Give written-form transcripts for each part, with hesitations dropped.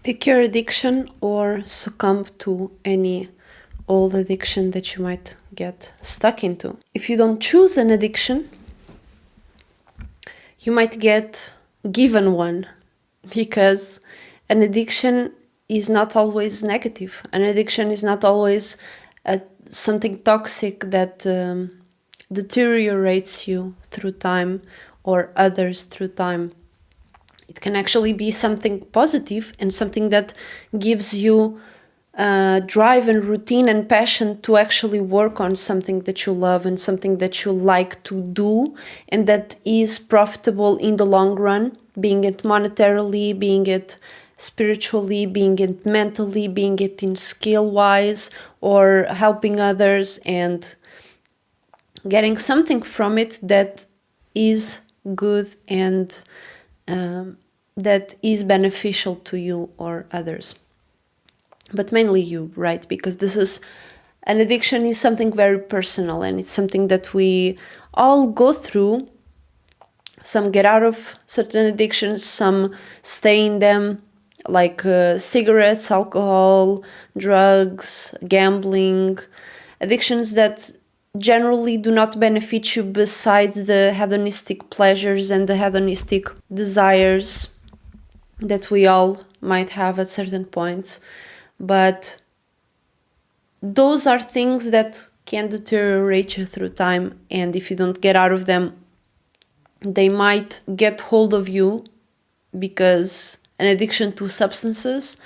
Pick your addiction or succumb to any old addiction that you might get stuck into. If you don't choose an addiction, you might get given one, because an addiction is not always negative. An addiction is not always something toxic that deteriorates you through time or others through time. It can actually be something positive and something that gives you drive and routine and passion to actually work on something that you love and something that you like to do and that is profitable in the long run, being it monetarily, being it spiritually, being it mentally, being it in skill-wise, or helping others and getting something from it that is good and that is beneficial to you or others. But mainly you, right? Because an addiction is something very personal and it's something that we all go through. Some get out of certain addictions, some stay in them, like cigarettes, alcohol, drugs, gambling, addictions that generally do not benefit you besides the hedonistic pleasures and the hedonistic desires that we all might have at certain points. But those are things that can deteriorate you through time, and if you don't get out of them, they might get hold of you, because an addiction to substances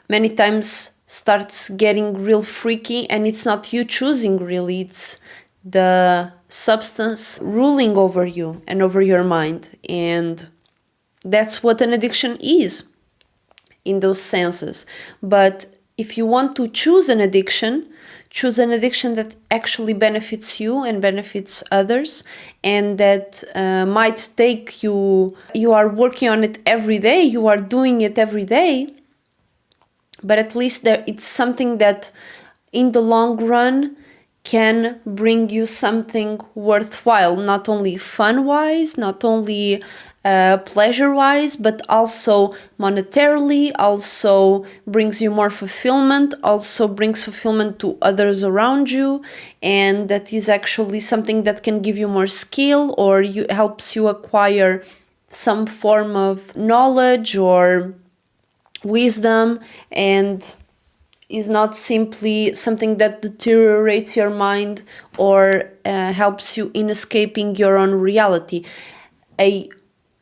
many times starts getting real freaky, and it's not you choosing really, it's the substance ruling over you and over your mind. And that's what an addiction is in those senses. But if you want to choose an addiction that actually benefits you and benefits others, and that might take you are working on it every day, you are doing it every day, but at least it's something that in the long run can bring you something worthwhile, not only fun-wise, not only pleasure-wise, but also monetarily, also brings you more fulfillment, also brings fulfillment to others around you, and that is actually something that can give you more skill or helps you acquire some form of knowledge or wisdom, and is not simply something that deteriorates your mind or helps you in escaping your own reality. An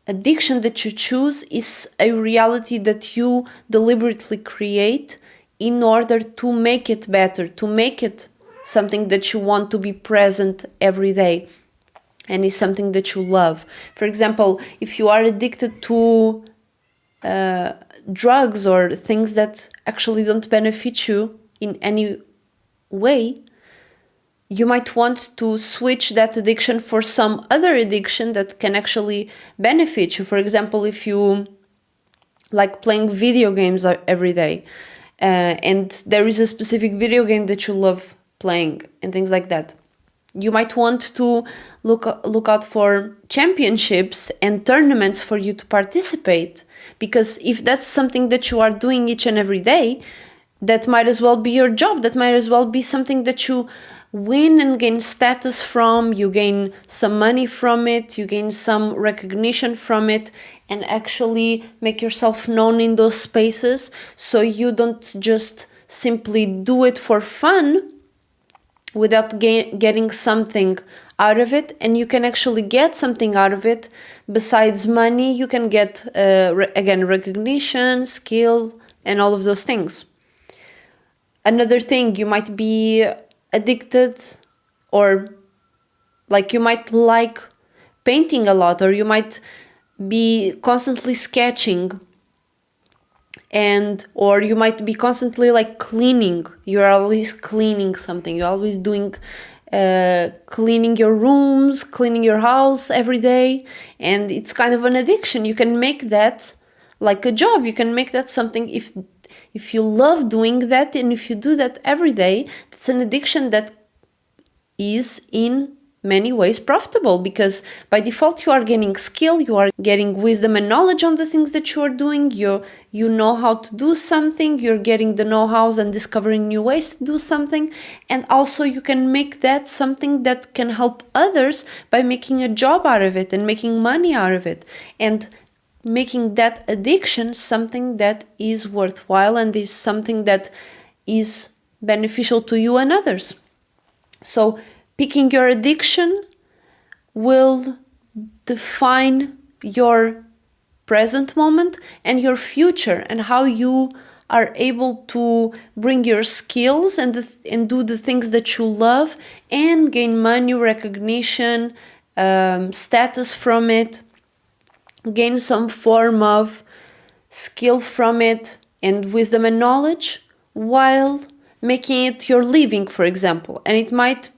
addiction that you choose is a reality that you deliberately create in order to make it better, to make it something that you want to be present every day, and is something that you love. For example, if you are addicted to drugs or things that actually don't benefit you in any way, you might want to switch that addiction for some other addiction that can actually benefit you. For example, if you like playing video games every day, and there is a specific video game that you love playing and things like that, you might want to look out for championships and tournaments for you to participate, because if that's something that you are doing each and every day, that might as well be your job, that might as well be something that you win and gain status from, you gain some money from it, you gain some recognition from it, and actually make yourself known in those spaces, so you don't just simply do it for fun without getting something out of it. And you can actually get something out of it besides money. You can get again recognition, skill, and all of those things. Another thing, you might be addicted, or like you might like painting a lot, or you might be constantly sketching, or you might be constantly like cleaning. You're always cleaning something, you're always doing cleaning your rooms, cleaning your house every day, and it's kind of an addiction. You can make that like a job, you can make that something. If you love doing that, and if you do that every day, it's an addiction that is in many ways profitable, because by default you are gaining skill, you are getting wisdom and knowledge on the things that you are doing, you know how to do something, you're getting the know-hows and discovering new ways to do something, and also you can make that something that can help others by making a job out of it and making money out of it, and making that addiction something that is worthwhile and is something that is beneficial to you and others. So picking your addiction will define your present moment and your future, and how you are able to bring your skills and do the things that you love and gain money, recognition, status from it, gain some form of skill from it and wisdom and knowledge, while making it your living, for example. And it might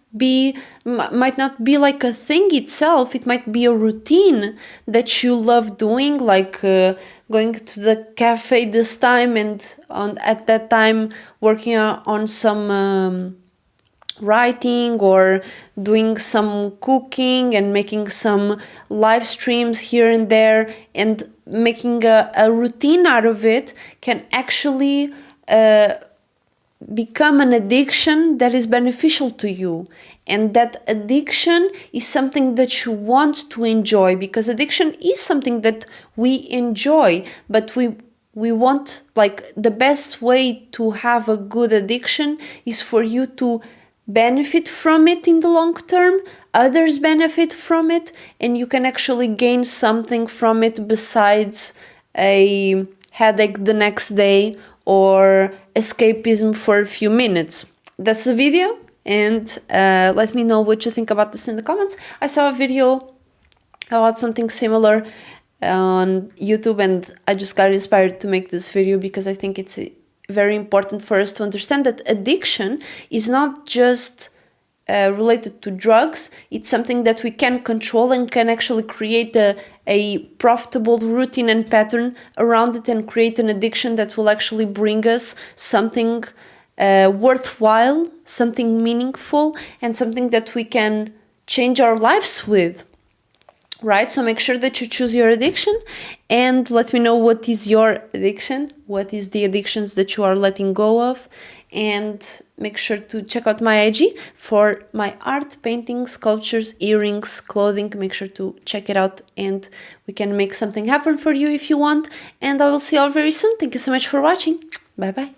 not be like a thing itself, it might be a routine that you love doing, like going to the cafe this time and at that time working on some writing, or doing some cooking and making some live streams here and there, and making a routine out of it can actually become an addiction that is beneficial to you. And that addiction is something that you want to enjoy, because addiction is something that we enjoy, but we want, like, the best way to have a good addiction is for you to benefit from it in the long term, others benefit from it, and you can actually gain something from it besides a headache the next day or escapism for a few minutes. That's the video, and let me know what you think about this in the comments. I saw a video about something similar on YouTube, and I just got inspired to make this video because I think it's very important for us to understand that addiction is not just related to drugs. It's something that we can control and can actually create a profitable routine and pattern around it, and create an addiction that will actually bring us something worthwhile, something meaningful, and something that we can change our lives with. Right? So make sure that you choose your addiction, and let me know what is your addiction, what is the addictions that you are letting go of, and make sure to check out my IG for my art, painting, sculptures, earrings, clothing. Make sure to check it out, and we can make something happen for you if you want, and I will see you all very soon. Thank you so much for watching. Bye bye.